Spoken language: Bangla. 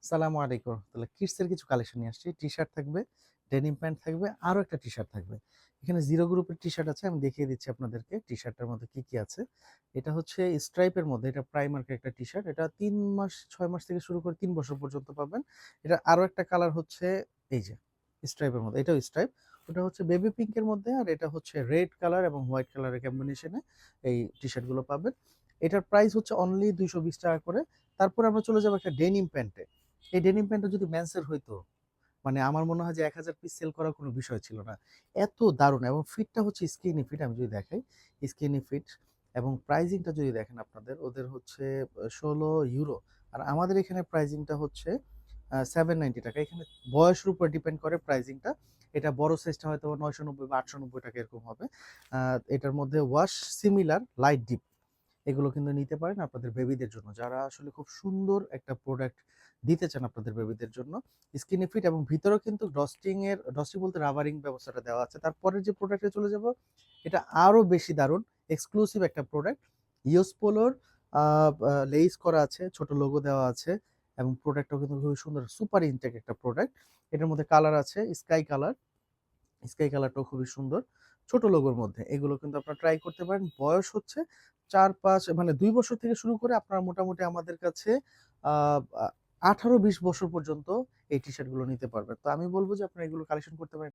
সালামু আলাইকুম। তাহলে কিডসের কিছু কালেকশন নিয়ে আসছি। টি-শার্ট থাকবে, ডেনিম প্যান্ট থাকবে, আরো একটা টি-শার্ট থাকবে। এখানে জিরো গ্রুপের টি-শার্ট আছে। আমি দেখিয়ে দিচ্ছি আপনাদেরকে টি-শার্টের মধ্যে কি, কি আছে। এটা হচ্ছে স্ট্রাইপের মধ্যে, এটা প্রাইমার্কের একটা টি-শার্ট। এটা ৩ মাস ৬ মাস থেকে শুরু করে ৩ বছর পর্যন্ত পাবেন। এটা আরো একটা কালার হচ্ছে এই যে স্ট্রাইপের মধ্যে। এটাও স্ট্রাইপ। ওটা হচ্ছে বেবি পিঙ্কের মধ্যে আর এটা হচ্ছে রেড কালার এবং হোয়াইট কালারের কম্বিনেশনে এই টি-শার্ট গুলো পাবেন। এটার প্রাইস হচ্ছে অনলি ৳২২০ করে। তারপরে আমরা চলে যাবো একটা ডেনিম প্যান্টে। এই ডেনিম প্যান্টটা যদি মেন্সের হইতো, মানে আমার মনে হয় যে ১,০০০ পিস সেল করার কোনো বিষয় ছিল না। এত দারুণ এবং ফিটটা হচ্ছে স্কিনি ফিট। আমি যদি দেখাই, স্কিনি ফিট এবং প্রাইজিংটা যদি দেখেন আপনাদের, ওদের হচ্ছে €১৬ আর আমাদের এখানে প্রাইজিংটা হচ্ছে ৳790। এখানে বয়সের উপর ডিপেন্ড করে প্রাইজিংটা। এটা বড় সাইজটা হয়তো ৳৯৯০ বা ৳৮৯০ এরকম হবে। আ এটার মধ্যে ওয়াশ সিমিলার লাইট ডিপ এগুলো কিন্তু নিতে পারেন আপনাদের বেবিদের জন্য। যারা আসলে খুব সুন্দর একটা প্রোডাক্ট দিতে চান আপনাদের বেবিদের জন্য। স্কিনি ফিট এবং ভিতরেও কিন্তু ডস্টিং বলতে রাবারিং ব্যবস্থাটা দেওয়া আছে। তারপরের যে প্রোডাক্টে চলে যাব, এটা আরো বেশি দারুণ এক্সক্লুসিভ একটা প্রোডাক্ট। ইওস পোলোর আ আ লেইস করা আছে, ছোট লোগো দেওয়া আছে এবং প্রোডাক্টটাও কিন্তু খুবই সুন্দর সুপার ইনটেক একটা প্রোডাক্ট। এটার মধ্যে কালার আছে স্কাই কালার। স্কাই কালারটাও খুবই সুন্দর। ছোট লোগোর মধ্যে। এগুলো কিন্তু আপনারা ট্রাই করতে পারেন। বয়স হচ্ছে ৪-৫ মানে ২ বছর থেকে শুরু করে আপনারা মোটামুটি আমাদের কাছে আ আ ১৮-২০ বছর পর্যন্ত এই টি-শার্ট গুলো নিতে পারবেন। তো আমি বলব যে আপনারা এগুলো কালেকশন করতে পারেন।